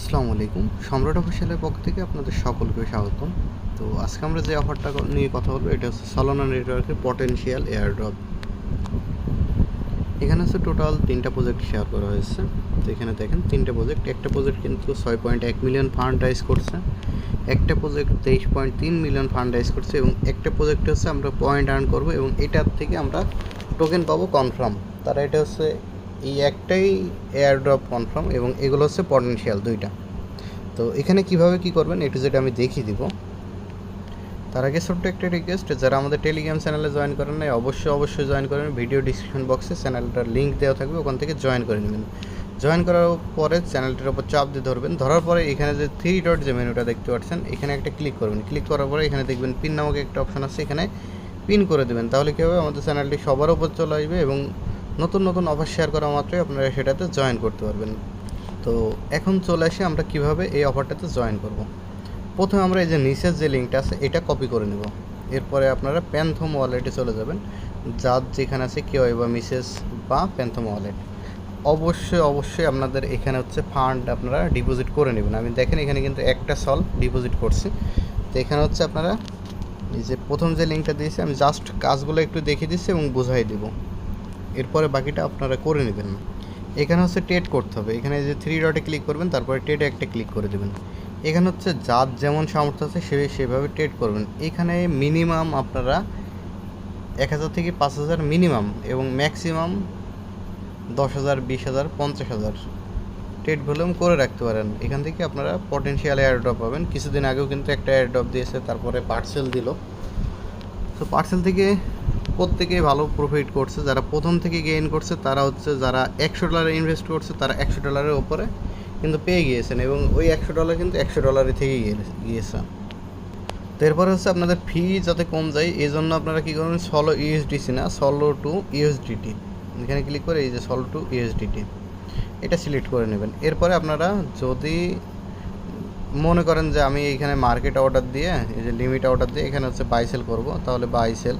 আসসালামু আলাইকুম। সম্রাট অফিসিয়ালের পক্ষ থেকে আপনাদের সকলকে স্বাগতম। তো আজকে আমরা যে অফারটা নিয়ে কথা বলবো এটা হচ্ছে সলোনা নেটওয়ার্কের পটেনশিয়াল এয়ারড্রপ। এখানে হচ্ছে টোটাল 3টা প্রজেক্ট শেয়ার করা হয়েছে। তো এখানে দেখেন 3টা প্রজেক্ট, একটা প্রজেক্ট কিন্তু 6.1 মিলিয়ন ফান্ড রাইজ করছে, একটা প্রজেক্ট 23.3 মিলিয়ন ফান্ড রাইজ করছে এবং একটা প্রজেক্ট হচ্ছে আমরা পয়েন্ট আর্ন করবো এবং এটার থেকে আমরা টোকেন পাবো কনফার্ম। তারা এটা হচ্ছে এই একটাই এয়ারড্রপ কনফার্ম এবং এগুলো হচ্ছে পটেনশিয়াল দুইটা। তো এখানে কিভাবে কি করবেন একটু যেটা আমি দেখিয়ে দিব। তার আগে ছোট্ট একটা রিকোয়েস্ট, যারা আমাদের টেলিগ্রাম চ্যানেলে জয়েন করেন নাই অবশ্যই জয়েন করেন। ভিডিও ডিসক্রিপশন বক্সে চ্যানেলটার লিঙ্ক দেওয়া থাকবে, ওখান থেকে জয়েন করে নেবেন। জয়েন করার পরে চ্যানেলটার উপর চাপ দিয়ে ধরবেন, ধরার পরে এখানে যে 3 ডট যে মেনুটা দেখতে পাচ্ছেন এখানে একটা ক্লিক করবেন। ক্লিক করার পরে এখানে দেখবেন পিন নামক একটা অপশন আছে, এখানে পিন করে দেবেন। তাহলে কী হবে, আমাদের চ্যানেলটি সবার উপর চলে আসবে এবং নতুন নতুন অফার শেয়ার করা মাত্রই আপনারা সেটাতে জয়েন করতে পারবেন। তো এখন চলে আসি আমরা কিভাবে এই অফারটাতে জয়েন করব। প্রথমে আমরা এই যে নিচের যে লিঙ্কটা আছে এটা কপি করে নেব। এরপরে আপনারা প্যান্থম ওয়ালেটে চলে যাবেন, যার যেখানে আছে কেউ বা মিসেস বা প্যান্থম ওয়ালেট। অবশ্যই আপনাদের এখানে হচ্ছে ফান্ড আপনারা ডিপোজিট করে নেবেন। আমি দেখেন এখানে কিন্তু একটা সল ডিপোজিট করছি। তো এখানে হচ্ছে আপনারা এই যে প্রথম যে লিঙ্কটা দিয়েছি আমি জাস্ট কাজগুলো একটু দেখিয়ে দিচ্ছি এবং বুঝাই দেবো, এরপরে বাকিটা আপনারা করে নেবেন। এখানে হচ্ছে ট্রেড করতে হবে, এখানে যে 3 ডটে ক্লিক করবেন, তারপরে ট্রেডে একটা ক্লিক করে দেবেন। এখানে হচ্ছে যার যেমন সামর্থ্য আছে সেভাবে ট্রেড করবেন। এখানে মিনিমাম আপনারা 1000 থেকে 5000 মিনিমাম এবং ম্যাক্সিমাম 10,000, 20,000, 50,000 ট্রেড ভলিউম করে রাখতে পারেন। এখান থেকে আপনারা পটেনশিয়াল এয়ারড্রপ পাবেন। কিছুদিন আগেও কিন্তু একটা এয়ারড্রপ দিয়েছে, তারপরে পার্সেল দিল। তো পার্সেল থেকে প্রত্যেকেই ভালো প্রফিট করছে। যারা প্রথম থেকে গেইন করছে তারা হচ্ছে যারা $100 ইনভেস্ট করছে তারা $100 ওপরে কিন্তু পেয়ে গিয়েছেন এবং ওই $100 কিন্তু $100 থেকেই গিয়েছে। তো এরপরে হচ্ছে আপনাদের ফি যাতে কম যায় এই জন্য আপনারা কী করবেন, সলো ইউএসডিসি না সলো টু ইউএসডিটি, এখানে ক্লিক করে এই যে সলো টু ইউএসডিটি এটা সিলেক্ট করে নেবেন। এরপরে আপনারা যদি মনে করেন যে আমি এইখানে মার্কেট অর্ডার দিয়ে এই যে লিমিট অর্ডার দিয়ে এখানে হচ্ছে বাই সেল করবো, তাহলে বাই সেল।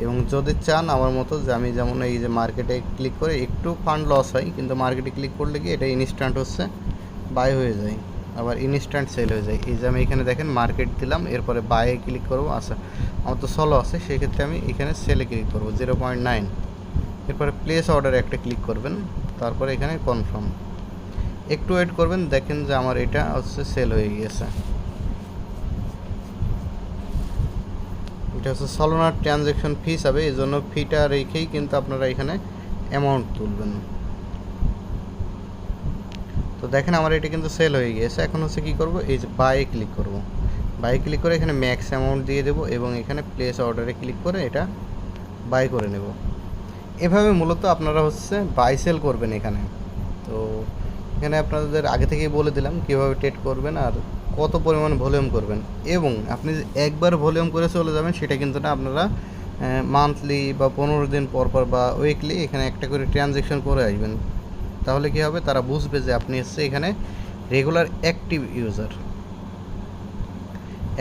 এবং যদি চান আমার মতো যে আমি যেমন এই যে মার্কেটে ক্লিক করে একটু ফান্ড লস হয়, কিন্তু মার্কেটে ক্লিক করলে কি এটা ইনস্ট্যান্ট হচ্ছে বাই হয়ে যায়, আবার ইনস্ট্যান্ট সেল হয়ে যায়। এই যে আমি এখানে দেখেন মার্কেট দিলাম, এরপরে বাইয়ে ক্লিক করবো। আচ্ছা আমার তো সলো আছে, সেক্ষেত্রে আমি এখানে সেলে ক্লিক করবো 0.9। এরপরে প্লেস অর্ডারে একটা ক্লিক করবেন, তারপরে এখানে কনফার্ম। একটু ওয়েট করবেন, দেখেন যে আমার এটা হচ্ছে সেল হয়ে গিয়েছে। এটা হচ্ছে সলোনার ট্রানজ্যাকশন ফিস হবে, এই জন্য ফিটা রেখেই কিন্তু আপনারা এখানে অ্যামাউন্ট তুলবেন। তো দেখেন আমার এটা কিন্তু সেল হয়ে গিয়েছে। এখন হচ্ছে কী করব, এই যে বাইয়ে ক্লিক করব। বাইয়ে ক্লিক করে এখানে ম্যাক্স অ্যামাউন্ট দিয়ে দেবো এবং এখানে প্লেস অর্ডারে ক্লিক করে এটা বাই করে নেব। এভাবে মূলত আপনারা হচ্ছে বাই সেল করবেন এখানে। তো এখানে আপনাদের আগে থেকেই বলে দিলাম কীভাবে ট্রেড করবেন আর কত পরিমাণ ভলিউম করবেন। এবং আপনি একবার ভলিউম করে চলে যাবেন সেটা কিন্তু না, আপনারা মান্থলি বা 15 দিন পর বা উইকলি এখানে একটা করে ট্রানজ্যাকশন করে আসবেন। তাহলে কী হবে, তারা বুঝবে যে আপনি হচ্ছে এখানে রেগুলার অ্যাক্টিভ ইউজার।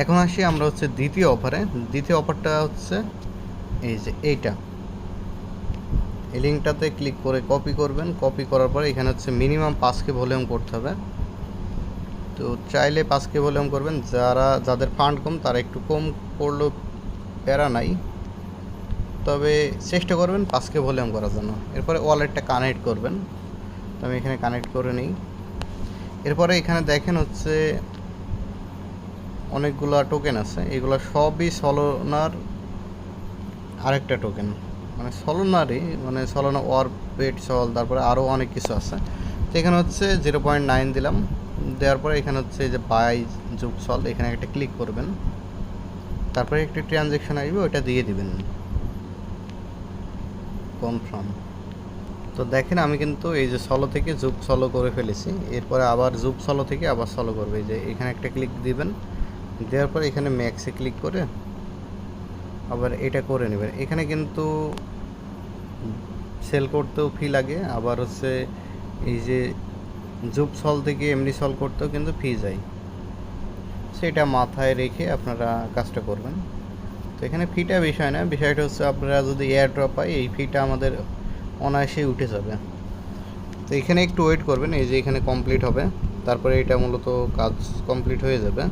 এখন আসি আমরা হচ্ছে দ্বিতীয় অফারে। দ্বিতীয় অফারটা হচ্ছে এই যে এইটা, এই লিঙ্কটাতে ক্লিক করে কপি করবেন। কপি করার পরে এখানে হচ্ছে মিনিমাম 5K ভলিউম করতে হবে। তো চাইলে 5K ভলিউম করবেন, যাদের ফান্ড কম তারা একটু কম করলেও প্যারা নাই, তবে চেষ্টা করবেন 5K ভলিউম করার জন্য। এরপরে ওয়ালেটটা কানেক্ট করবেন, তো আমি এখানে কানেক্ট করে নিই। এরপরে এখানে দেখেন হচ্ছে অনেকগুলো টোকেন আছে, এগুলো সবই সলোনার আরেকটা টোকেন, মানে সলোনারই, মানে সলোনা অরবিট সল, তারপরে আরও অনেক কিছু আছে। তো এখানে হচ্ছে 0.9 দিলাম, দেওয়ার পরে এখানে হচ্ছে যে বাই যুগ সল, এখানে একটা ক্লিক করবেন, তারপরে একটি ট্রানজ্যাকশন আসবে ওইটা দিয়ে দিবেন কনফার্ম। তো দেখেন আমি কিন্তু এই যে সলো থেকে জুপ সলো করে ফেলেছি। এরপরে আবার জুপ সলো থেকে আবার সলো করবে, এই যে এখানে একটা ক্লিক দিবেন, দেওয়ার পরে এখানে ম্যাক্সে ক্লিক করে আবার এটা করে নেবেন। এখানে কিন্তু সেল করতেও ফি লাগে, আবার হচ্ছে এই যে জুপ সল থেকে এমনি সল করতেও কিন্তু ফি যায়, সেটা মাথায় রেখে আপনারা কাজটা করবেন। তো এখানে ফিটা বিষয় না, বিষয়টা হচ্ছে আপনারা যদি এয়ারড্রপ পাই এই ফিটা আমাদের অনায়াসেই উঠে যাবে। তো এখানে একটু ওয়েট করবেন, এই যে এখানে কমপ্লিট হবে, তারপরে এটা মূলত কাজ কমপ্লিট হয়ে যাবে।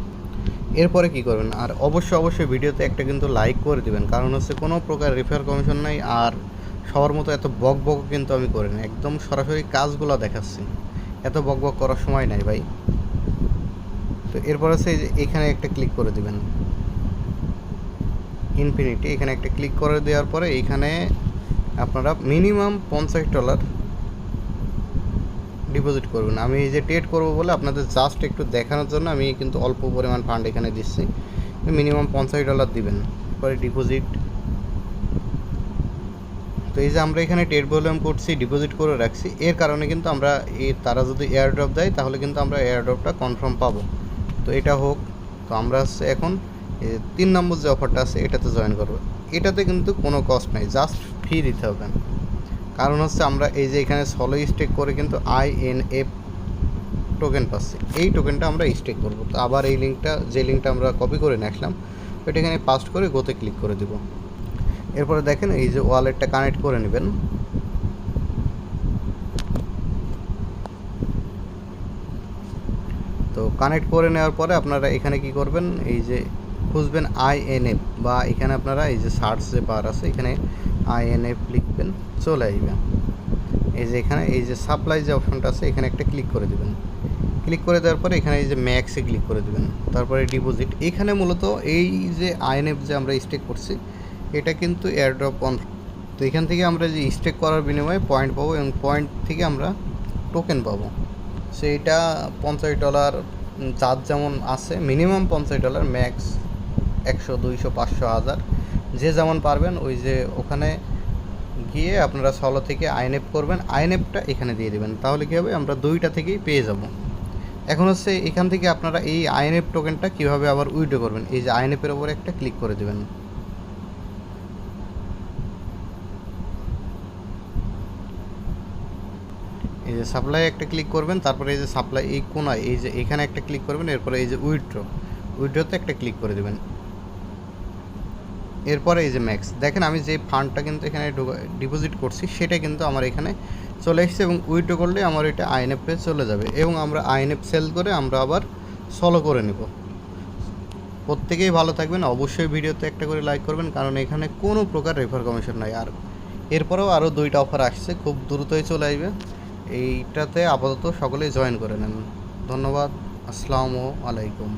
এরপরে কি করবেন, আর অবশ্যই ভিডিওতে একটা কিন্তু লাইক করে দিবেন, কারণ হচ্ছে কোনো প্রকার রেফার কমিশন নাই, আর সবার মতো এত বক কিন্তু আমি করি না, একদম সরাসরি কাজগুলো দেখাচ্ছি, এত বক করার সময় নাই ভাই। তো এরপর হচ্ছে এখানে একটা ক্লিক করে দিবেন ইনফিনিটি, এখানে একটা ক্লিক করে দেওয়ার পরে এইখানে আপনারা মিনিমাম $50 ডিপোজিট করবেন। আমি এই যে ট্রেড করবো বলে আপনাদের জাস্ট একটু দেখানোর জন্য আমি কিন্তু অল্প পরিমাণ ফান্ড এখানে দিচ্ছি, মিনিমাম $50 দিবেন, পরে ডিপোজিট। তো এই যে আমরা এখানে ট্রেড ভলিউম করছি, ডিপোজিট করে রাখছি, এর কারণে কিন্তু আমরা তারা যদি এয়ার ড্রপ দেয় তাহলে কিন্তু আমরা এয়ার ড্রপটা কনফার্ম পাবো। তো এটা হোক। তো আমরা হচ্ছে এখন 3 নম্বর যে অফারটা আছে এটাতে জয়েন করবো। এটাতে কিন্তু কোনো কস্ট নাই, জাস্ট ফি দিতে হবে। কারণ হচ্ছে আমরা এই যে এখানে সলো স্টেক করে কিন্তু INF টোকেন পাচ্ছি, এই টোকেনটা আমরা স্টেক করব। তো আবার এই লিঙ্কটা আমরা কপি করে নিয়ে আসলাম, এটা এখানে পাস্ট করে গোতে ক্লিক করে দেব। এরপরে দেখেন এই যে ওয়ালেটটা কানেক্ট করে নেবেন। তো কানেক্ট করে নেওয়ার পরে আপনারা এখানে কি করবেন, এই যে খুঁজবেন INF, বা এখানে আপনারা এই যে সার্চ যে বার আছে এখানে INF লিখবেন, চলে আসবে। এই যে এখানে এই যে সাপ্লাই যে অপশনটা আছে এখানে একটা ক্লিক করে দেবেন। ক্লিক করে দেওয়ার পরে এখানে এই যে ম্যাক্সে ক্লিক করে দেবেন, তারপরে ডিপোজিট। এখানে মূলত এই যে INF যে আমরা স্টেক করছি এটা কিন্তু এয়ারড্রপ অন। তো এখান থেকে আমরা যে স্টেক করার বিনিময়ে পয়েন্ট পাবো, এবং পয়েন্ট থেকে আমরা টোকেন পাবো। সেইটা $50 চার্জ যেমন আছে, মিনিমাম $50, ম্যাক্স 100, 200, 500, 1000 যে যেমন পারবেন। ওই যে ওখানে গিয়ে আপনারা সলো থেকে INF করবেন, INFটা এখানে দিয়ে দেবেন, তাহলে কী হবে, আমরা দুইটা থেকেই পেয়ে যাব। এখন হচ্ছে এখান থেকে আপনারা এই INF টোকেনটা কীভাবে আবার উইথড্র করবেন, এই যে INF-এর ওপরে একটা ক্লিক করে দেবেন। এই যে সাপ্লাই একটা ক্লিক করবেন, তারপরে এই যে সাপ্লাই এই কোনায় এই যে এখানে একটা ক্লিক করবেন, এরপরে এই যে উইথড্রতে একটা ক্লিক করে দেবেন। এরপরে এই যে ম্যাক্স, দেখেন আমি যে ফান্ডটা কিন্তু এখানে ডিপোজিট করছি সেটা কিন্তু আমার এখানে চলে এসেছে, এবং উইথড্র করলে আমার এটা INF-এ চলে যাবে, এবং আমরা INF সেল করে আমরা আবার সলো করে নেব। প্রত্যেকেই ভালো থাকবেন, অবশ্যই ভিডিওতে একটা করে লাইক করবেন, কারণ এখানে কোনো প্রকার রেফার কমিশন নাই। আর এরপরেও আরও 2টা অফার আসছে, খুব দ্রুতই চলে আসবে। এইটাতে আপাতত সকলেই জয়েন করে নেন। ধন্যবাদ। আসসালামু আলাইকুম।